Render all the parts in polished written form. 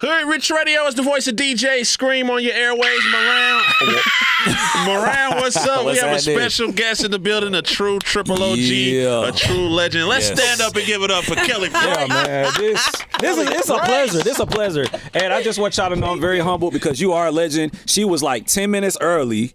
Hoodrich Radio is the voice of DJ Scream on your airways. Moran, what's up? We have a special guest in the building, a true triple OG, a true legend. Let's stand up and give it up for Kelly. Yeah, man. It's a pleasure. This is a pleasure. And I just want y'all to know I'm very humble because you are a legend. She was like 10 minutes early.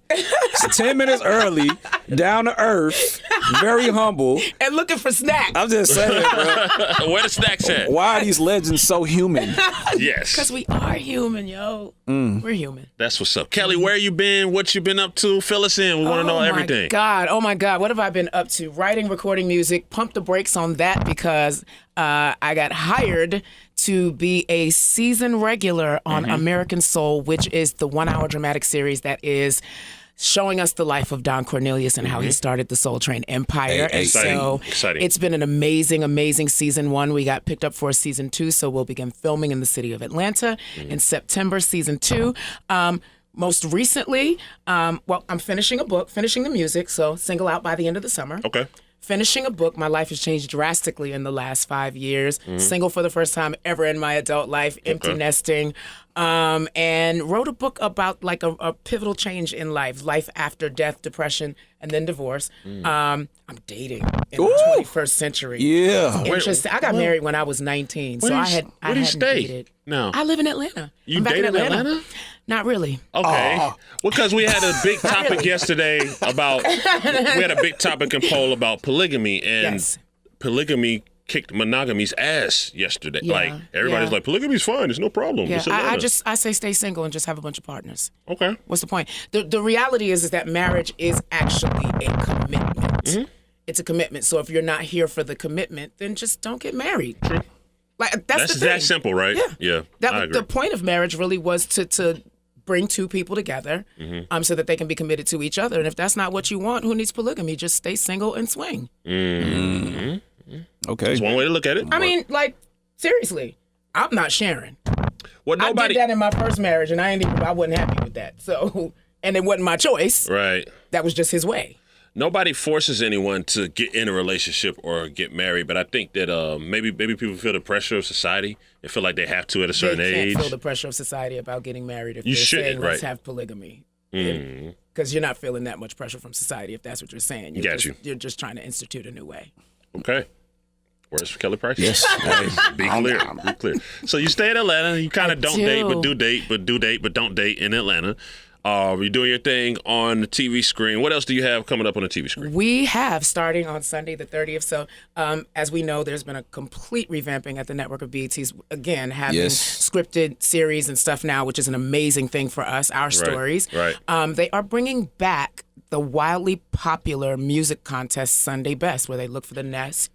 10 minutes early, down to earth, very humble. And looking for snacks. I'm just saying, bro. Where the snacks at? Why are these legends so human? Yes. Because we are human, yo. We're human. That's what's up. Kelly, where you been? What you been up to? Fill us in. We want to know everything. Oh, my God. What have I been up to? Writing, recording music. Pump the brakes on that because I got hired to be a season regular on American Soul, which is the 1-hour dramatic series that is showing us the life of Don Cornelius and how he started the Soul Train empire. Exciting. It's been an amazing season 1. We got picked up for season 2, so we'll begin filming in the city of Atlanta in September, season 2. Most recently, I'm finishing a book, finishing the music, so single out by the end of the summer. Okay. Finishing a book. My life has changed drastically in the last 5 years. Single for the first time ever in my adult life, empty nesting, and wrote a book about like a pivotal change in life after death, depression, and then divorce. I'm dating in the 21st century. Yeah. Interesting. I got married when I was 19, so I hadn't dated. No. I live in Atlanta. You dated in Atlanta? Not really. Okay. Well, because we had a big topic yesterday about, we had a big topic and poll about polygamy, and polygamy kicked monogamy's ass yesterday. Like, everybody's like, polygamy's fine, it's no problem. Yeah, I say stay single and just have a bunch of partners. Okay. What's the point? The reality is that marriage is actually a commitment. It's a commitment. So if you're not here for the commitment, then just don't get married. True. Like that's the thing. That simple, right? Yeah. I agree. The point of marriage really was to bring two people together so that they can be committed to each other. And if that's not what you want, who needs polygamy? Just stay single and swing. Okay. That's one way to look at it. I mean, like, seriously, I'm not sharing. Well, I did that in my first marriage, and I wasn't happy with that. So, and it wasn't my choice. Right. That was just his way. Nobody forces anyone to get in a relationship or get married, but I think that maybe people feel the pressure of society and feel like they have to at a certain age. They can't feel the pressure of society about getting married if they're saying let's have polygamy. Because you're not feeling that much pressure from society if that's what you're saying. You're just trying to institute a new way. Okay. Where's Kelly Price? Yes. Be clear. Be clear. So you stay in Atlanta. You kind of don't date, but do date, but don't date in Atlanta. You're doing your thing on the TV screen. What else do you have coming up on the TV screen? We have, starting on Sunday the 30th. So as we know, there's been a complete revamping at the network of BET's, again, having scripted series and stuff now, which is an amazing thing for us, our stories. Right. They are bringing back the wildly popular music contest Sunday Best, where they look for the next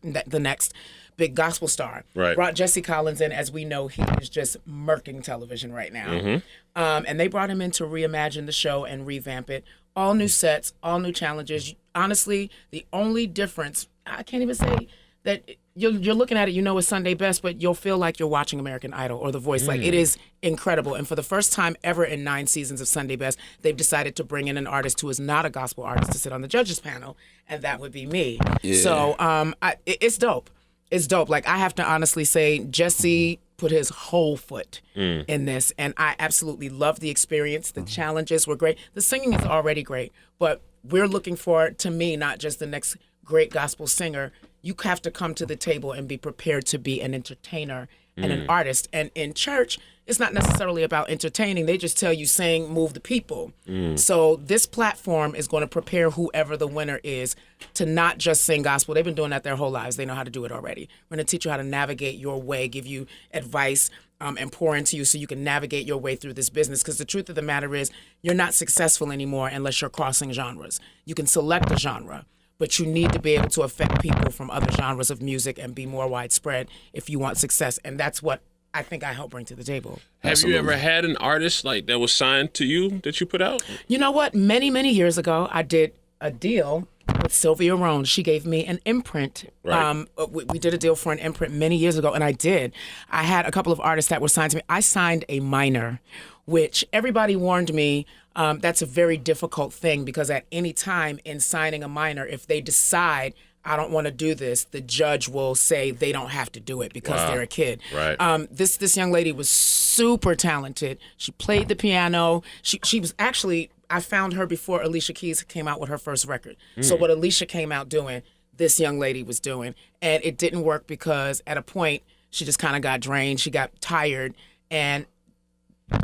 big gospel star. Right. Brought Jesse Collins in. As we know, he is just murking television right now. And they brought him in to reimagine the show and revamp it. All new sets, all new challenges. Honestly, the only difference, I can't even say that you're looking at it, you know it's Sunday Best, but you'll feel like you're watching American Idol or The Voice. Like, it is incredible. And for the first time ever in 9 seasons of Sunday Best, they've decided to bring in an artist who is not a gospel artist to sit on the judges panel, and that would be me. Yeah. So it's dope. It's dope. Like, I have to honestly say, Jesse put his whole foot in this, and I absolutely love the experience. The challenges were great. The singing is already great, but we're looking for, to me, not just the next great gospel singer. You have to come to the table and be prepared to be an entertainer and an artist. And in church, it's not necessarily about entertaining. They just tell you, sing, move the people. So this platform is going to prepare whoever the winner is to not just sing gospel. They've been doing that their whole lives. They know how to do it already. We're going to teach you how to navigate your way, give you advice, and pour into you so you can navigate your way through this business. Because the truth of the matter is, you're not successful anymore unless you're crossing genres. You can select a genre, but you need to be able to affect people from other genres of music and be more widespread if you want success. And that's what I think I help bring to the table. Have you ever had an artist like that was signed to you that you put out? You know what? Many, many years ago, I did a deal with Sylvia Rohn. She gave me an imprint. Right. We did a deal for an imprint many years ago, and I did. I had a couple of artists that were signed to me. I signed a minor, which everybody warned me that's a very difficult thing, because at any time in signing a minor, if they decide I don't want to do this, the judge will say they don't have to do it because they're a kid. Right. This young lady was super talented. She played the piano. She was actually, I found her before Alicia Keys came out with her first record. So what Alicia came out doing, this young lady was doing. And it didn't work because at a point, she just kind of got drained. She got tired. And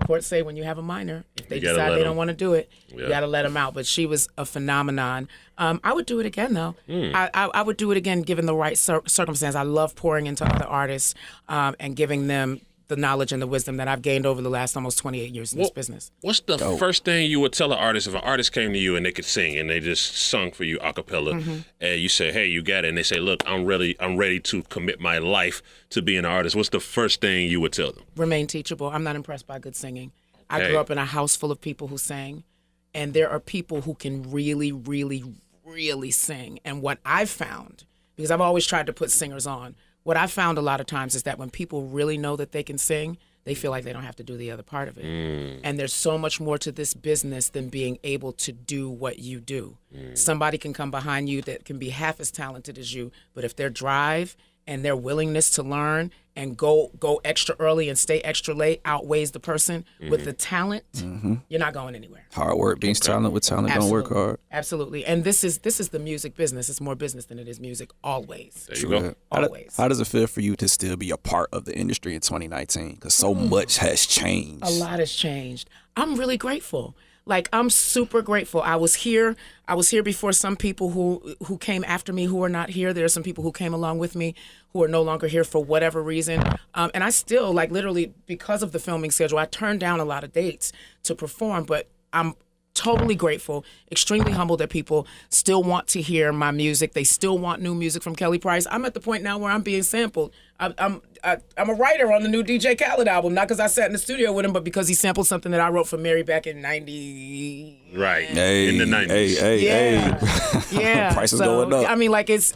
courts say when you have a minor, if they decide they don't want to do it, you got to let them out. But she was a phenomenon. I would do it again, though. I would do it again given the right circumstance. I love pouring into other artists and giving them the knowledge and the wisdom that I've gained over the last almost 28 years in this business. What's the first thing you would tell an artist if an artist came to you and they could sing and they just sung for you a cappella and you say, hey, you got it, and they say, look, I'm ready to commit my life to being an artist. What's the first thing you would tell them? Remain teachable. I'm not impressed by good singing. I grew up in a house full of people who sang, and there are people who can really, really, really sing. And what I've found, because I've always tried to put singers on, what I found a lot of times is that when people really know that they can sing, they feel like they don't have to do the other part of it. And there's so much more to this business than being able to do what you do. Somebody can come behind you that can be half as talented as you, but if their drive and their willingness to learn and go extra early and stay extra late outweighs the person with the talent, you're not going anywhere. Hard work beats talent. With talent, don't work hard. Absolutely. And this is the music business. It's more business than it is music, always. There you go. Always. How does it feel for you to still be a part of the industry in 2019? Because so much has changed. A lot has changed. I'm really grateful. Like, I'm super grateful. I was here before some people who came after me who are not here. There are some people who came along with me who are no longer here for whatever reason. And I still, like, literally, because of the filming schedule, I turned down a lot of dates to perform, but I'm totally grateful, extremely humbled that people still want to hear my music. They still want new music from Kelly Price. I'm at the point now where I'm being sampled. I'm a writer on the new DJ Khaled album, not because I sat in the studio with him, but because he sampled something that I wrote for Mary back in '90. Right. In the 90s. Hey. Yeah. Prices going up. I mean, like, it's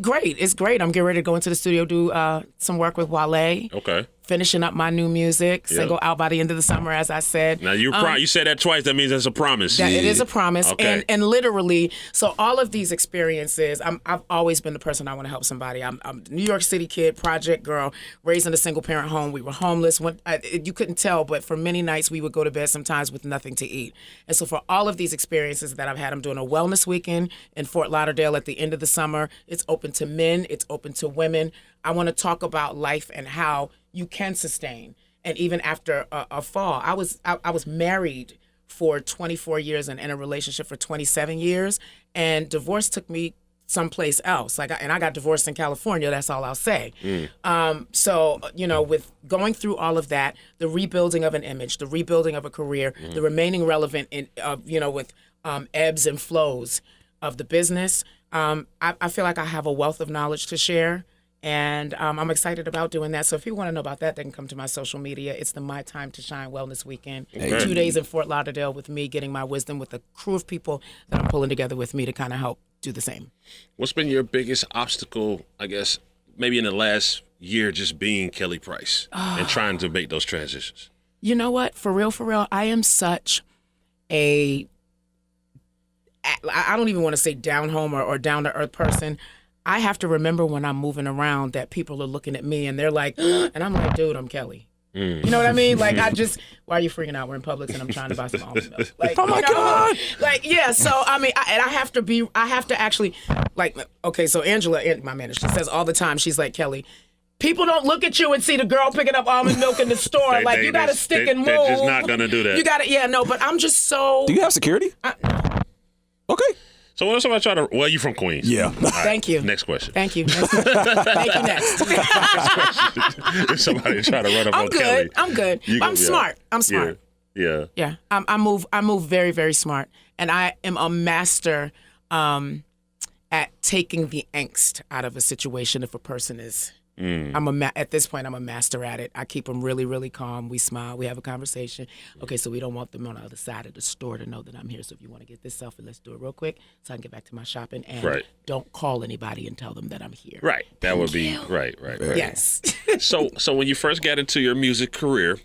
great. It's great. I'm getting ready to go into the studio, do some work with Wale. Okay. Finishing up my new music, single out by the end of the summer, as I said. Now, you said that twice. That means that's a promise. That it is a promise. Okay. And literally, so all of these experiences, I've always been the person I want to help somebody. I'm a New York City kid, project girl, raised in a single-parent home. We were homeless. You couldn't tell, but for many nights, we would go to bed sometimes with nothing to eat. And so for all of these experiences that I've had, I'm doing a wellness weekend in Fort Lauderdale at the end of the summer. It's open to men. It's open to women. I want to talk about life and how you can sustain. And even after a fall, I was married for 24 years and in a relationship for 27 years. And divorce took me someplace else. I got divorced in California. That's all I'll say. So, with going through all of that, the rebuilding of an image, the rebuilding of a career, the remaining relevant with ebbs and flows of the business, I feel like I have a wealth of knowledge to share. And I'm excited about doing that. So if you want to know about that, they can come to my social media. It's the My Time to Shine Wellness Weekend. Okay. 2 days in Fort Lauderdale with me, getting my wisdom with a crew of people that I'm pulling together with me to kind of help do the same. What's been your biggest obstacle, I guess, maybe in the last year, just being Kelly Price and trying to make those transitions? You know what? For real, I am such I don't even want to say down home or down to earth person. I have to remember when I'm moving around that people are looking at me and they're like, and I'm like, dude, I'm Kelly. You know what I mean? Like, why are you freaking out? We're in Publix and I'm trying to buy some almond milk. Like, oh my God. Like, yeah. So, I mean, I have to actually, like, okay, so Angela, my manager, says all the time, she's like, Kelly, people don't look at you and see the girl picking up almond milk in the store. You got to stick and move. They're just not going to do that. You got to, but I'm just so. Do you have security? Okay. So what if somebody try to, you from Queens? Yeah. Right, thank you. Next question. Thank you. Thank you, next. If somebody try to run up on Kelly. I'm good. I'm smart. I'm smart. Yeah. Yeah. I move very, very smart. And I am a master at taking the angst out of a situation if a person is. At this point, I'm a master at it. I keep them really, really calm. We smile. We have a conversation. Okay, so we don't want them on the other side of the store to know that I'm here. So if you want to get this selfie, let's do it real quick so I can get back to my shopping. And don't call anybody and tell them that I'm here. Right. That would be right. Yes. So when you first got into your music career,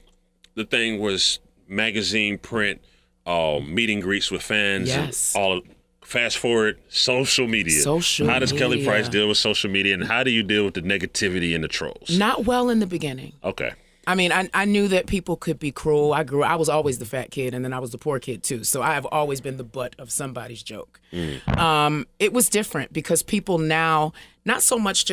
the thing was magazine, print, meet and greets with fans, yes. and all fast forward, social media. How does Kelly Price deal with social media, and how do you deal with the negativity and the trolls? Not well in the beginning. Okay. I mean, I knew that people could be cruel. I was always the fat kid, and then I was the poor kid too. So I have always been the butt of somebody's joke. It was different because people now it's not so much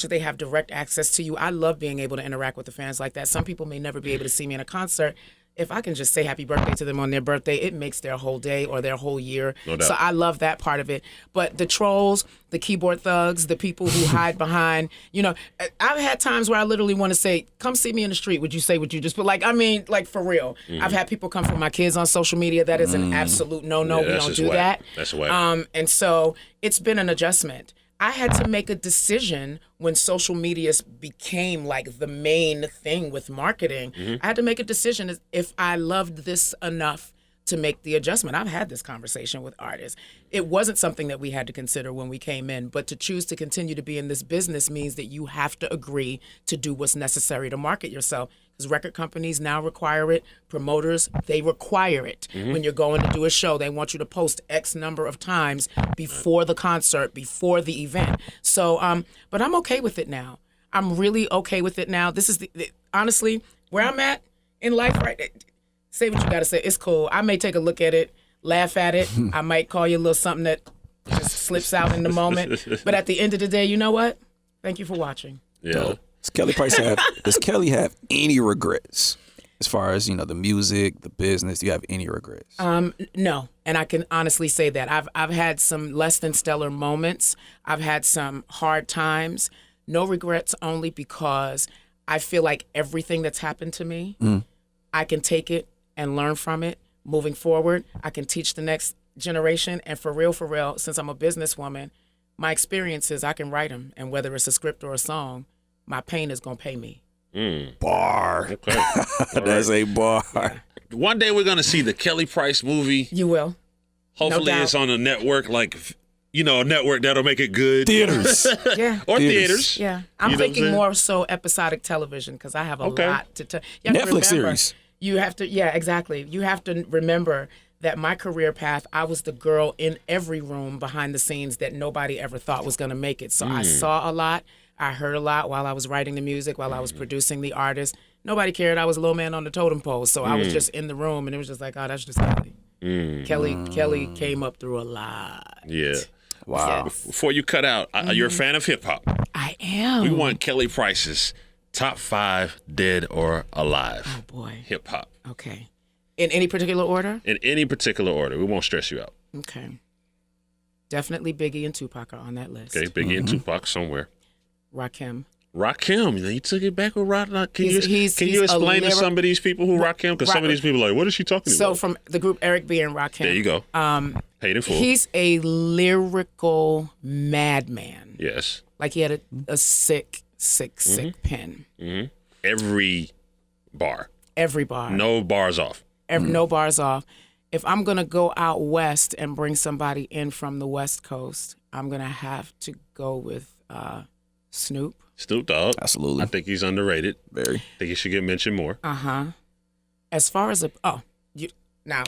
that they have direct access to you. I love being able to interact with the fans like that. Some people may never be able to see me in a concert. If I can just say happy birthday to them on their birthday, it makes their whole day or their whole year. No doubt. So I love that part of it. But the trolls, the keyboard thugs, the people who hide behind, I've had times where I literally want to say, come see me in the street. Would you say what you just put? Like for real. I've had people come for my kids on social media. That is an absolute no-no. We don't do that. That's whack. And so it's been an adjustment. I had to make a decision when social media became like the main thing with marketing. I had to make a decision if I loved this enough to make the adjustment. I've had this conversation with artists. It wasn't something that we had to consider when we came in, but to choose to continue to be in this business means that you have to agree to do what's necessary to market yourself. Because record companies now require it. Promoters, they require it. When you're going to do a show, they want you to post X number of times before the concert, before the event. So, but I'm okay with it now. I'm really okay with it now. This is honestly where I'm at in life, right? Say what you got to say. It's cool. I may take a look at it, laugh at it. I might call you a little something that just slips out in the moment. But at the end of the day, you know what? Thank you for watching. Yeah. Does Kelly have any regrets as far as, the music, the business? Do you have any regrets? No. And I can honestly say that. I've had some less than stellar moments. I've had some hard times. No regrets, only because I feel like everything that's happened to me, I can take it and learn from it moving forward. I can teach the next generation. And for real, since I'm a businesswoman, my experiences, I can write them. And whether it's a script or a song, my pain is going to pay me. Bar. Okay. That's a bar. Yeah. One day we're going to see the Kelly Price movie. You will. Hopefully No it's on a network a network that'll make it good. Theaters. Yeah. Or theaters. Yeah. I'm thinking more so episodic television because I have a lot to tell. Netflix series. You have to, exactly. You have to remember that my career path, I was the girl in every room behind the scenes that nobody ever thought was going to make it. So I saw a lot. I heard a lot while I was writing the music, while I was producing the artist. Nobody cared. I was a little man on the totem pole. So I was just in the room, and it was just like, oh, that's just Kelly. Kelly came up through a lot. Yeah. Wow. Yes. Before you cut out, you're a fan of hip hop. I am. We want Kelly Price's top 5 dead or alive. Oh, boy. Hip hop. Okay. In any particular order? In any particular order. We won't stress you out. Okay. Definitely Biggie and Tupac are on that list. Okay, Biggie and Tupac somewhere. Rakim. Rakim, you took it back with Rakim. Can He's you explain to some of these people who Rakim? Because some of these people are like, what is she talking about? So from the group Eric B. and Rakim. There you go. Paid in full. He's a lyrical madman. Yes. Like he had a sick pen. Every bar. Every bar. No bars off. No bars off. If I'm going to go out west and bring somebody in from the West Coast, I'm going to have to go with Snoop. Snoop Dogg. Absolutely. I think he's underrated. Very. I think he should get mentioned more. As far as now,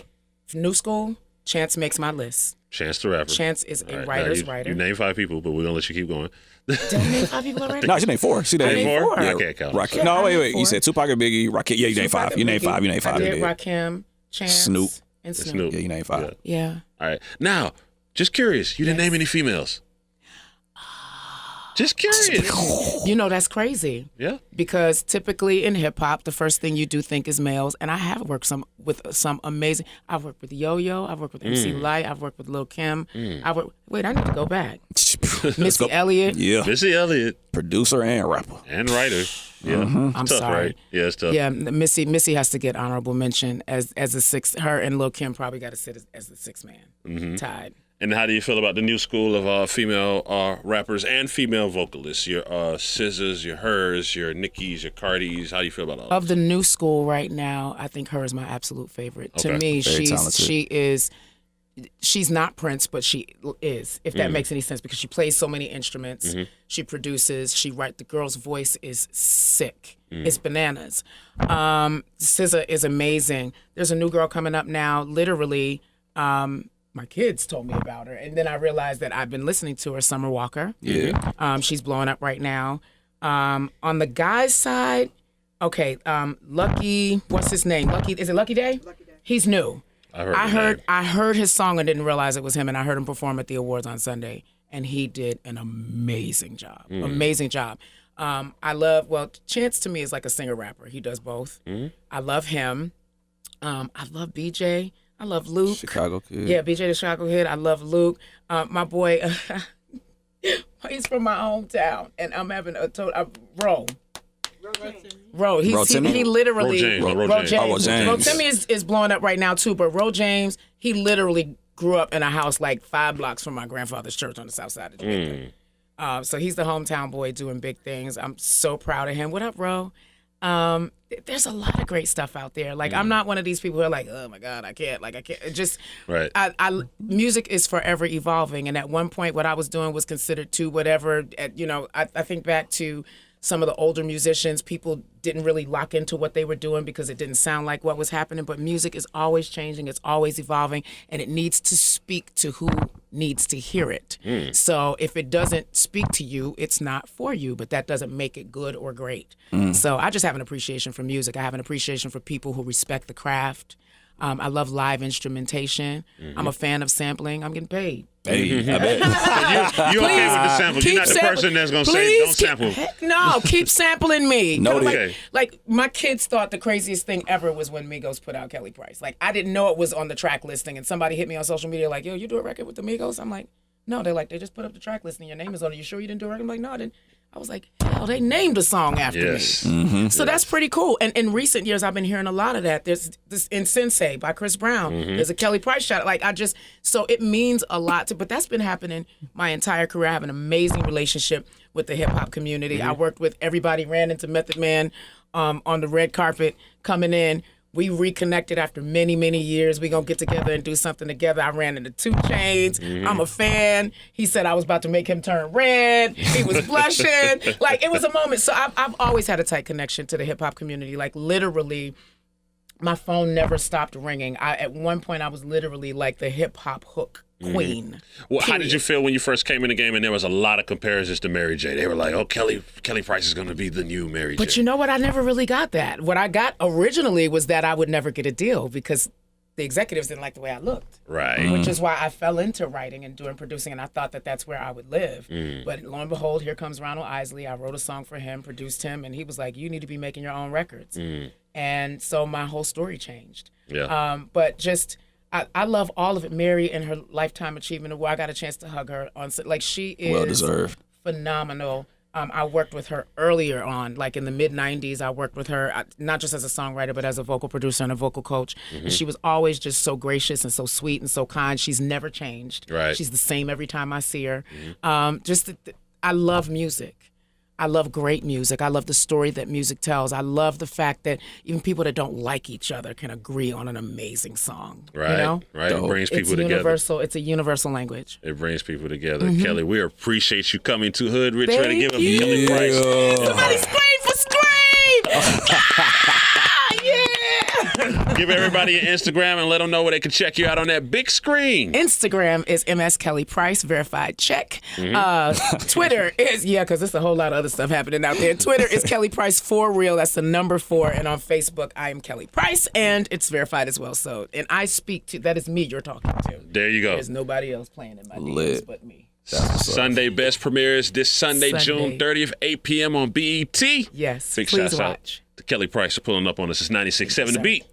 new school, Chance makes my list. Chance the Rapper. Chance is a All right, writer's now writer. You name 5 people, but we're going to let you keep going. Did I name 5 people already? No, she named 4. She named named 4? I can't count. Rakim. Yeah, No, I wait. named You 4. said Tupac and Biggie. Rakim. Yeah, you named 5. You named 5. You named 5. I You did did. Rakim, Chance, Snoop. and Snoop. Snoop. Yeah, you named 5. Yeah. All right. Now, just curious. You didn't name any females. Just curious. You know, that's crazy. Yeah. Because typically in hip hop, the first thing you do think is males. And I have worked with some amazing. I've worked with Yo-Yo. I've worked with MC Lyte. I've worked with Lil' Kim. Wait, I need to go back. Missy Elliott. Yeah. Missy Elliott. Producer and rapper. And writer. Yeah. I'm tough, sorry. Right? Yeah, it's tough. Yeah, Missy has to get honorable mention as a 6. Her and Lil' Kim probably got to sit as the 6th man. Tied. And how do you feel about the new school of female rappers and female vocalists? Your SZAs, your H.E.Rs, your Nickis, your Cardis. How do you feel about all Of the new school right now, I think H.E.R is my absolute favorite. Okay. To me, Very talented. she's not Prince, but she is, if that makes any sense, because she plays so many instruments. She produces, she writes. The girl's voice is sick. It's bananas. SZA is amazing. There's a new girl coming up now, literally my kids told me about her, and then I realized that I've been listening to her. Summer Walker. Yeah. She's blowing up right now. On the guys' side, okay. Lucky, what's his name? Lucky, is it Lucky Day? Lucky Day. He's new. I heard his song and didn't realize it was him, and I heard him perform at the awards on Sunday, and he did an amazing job. Amazing job. Chance to me is like a singer-rapper. He does both. I love him. I love BJ. I love Luke. Chicago Kid. Yeah, BJ the Chicago Kid. I love Luke. My boy, he's from my hometown, and I'm having a total Ro. He literally Ro James is blowing up right now too. But Ro James, he literally grew up in a house like 5 blocks from my grandfather's church on the south side of Jamaica. So he's the hometown boy doing big things. I'm so proud of him. What up, Ro? There's a lot of great stuff out there. Like I'm not one of these people who are like, oh my God, I can't. It just right. Music is forever evolving, and at one point, what I was doing was considered to whatever. I think back to some of the older musicians. People didn't really lock into what they were doing because it didn't sound like what was happening. But music is always changing. It's always evolving, and it needs to speak to who needs to hear it. So if it doesn't speak to you, it's not for you, but that doesn't make it good or great. So I just have an appreciation for music. I have an appreciation for people who respect the craft. I love live instrumentation. I'm a fan of sampling. I'm getting paid. Hey, I bet. You okay with the samples? You're not the person that's going to say, don't sample. No, keep sampling me. No, like, my kids thought the craziest thing ever was when Migos put out Kelly Price. Like, I didn't know it was on the track listing, and somebody hit me on social media like, yo, you do a record with the Migos? I'm like, no. They're like, they just put up the track listing. Your name is on it. You sure you didn't do a record? I'm like, no, I didn't. I was like, hell, they named a song after me. So that's pretty cool. And in recent years, I've been hearing a lot of that. There's this in Sensei by Chris Brown. There's a Kelly Price shot. So it means a lot but that's been happening my entire career. I have an amazing relationship with the hip hop community. I worked with everybody, ran into Method Man on the red carpet coming in. We reconnected after many, many years. We gonna get together and do something together. I ran into 2 Chainz. I'm a fan. He said I was about to make him turn red. He was blushing. Like, it was a moment. So I've always had a tight connection to the hip hop community. Like, literally, my phone never stopped ringing. At one point, I was literally like the hip hop hook queen. Well, how did you feel when you first came in the game and there was a lot of comparisons to Mary J? They were like, oh, Kelly Price is going to be the new Mary J. But you know what? I never really got that. What I got originally was that I would never get a deal because the executives didn't like the way I looked. Right. Which is why I fell into writing and doing producing, and I thought that that's where I would live. But lo and behold, here comes Ronald Isley. I wrote a song for him, produced him, and he was like, you need to be making your own records. And so my whole story changed. Yeah. But just... I love all of it. Mary and her Lifetime Achievement Award. I got a chance to hug her on. Like, she is well deserved. Phenomenal. I worked with her earlier on, like in the mid '90s. I worked with her not just as a songwriter, but as a vocal producer and a vocal coach. And she was always just so gracious and so sweet and so kind. She's never changed. Right. She's the same every time I see her. I love music. I love great music. I love the story that music tells. I love the fact that even people that don't like each other can agree on an amazing song. Right, you know? right. It brings people together. It's a universal language. It brings people together. Kelly, we appreciate you coming to Hoodrich Radio to give us Kelly Price. Somebody scream for Scream! Give everybody an Instagram and let them know where they can check you out on that big screen. Instagram is MS Kelly Price, verified check. Twitter is, because there's a whole lot of other stuff happening out there. Twitter is Kelly Price 4 real. That's the number 4. And on Facebook, I am Kelly Price, and it's verified as well. So, and I speak to, that is me you're talking to. There you go. There's nobody else playing in my DMs but me. Sunday Best premieres this Sunday, June 30th, 8 p.m. on BET. Yes, Big please shouts watch. out to Kelly Price for pulling up on us. It's 96.7 The Beat.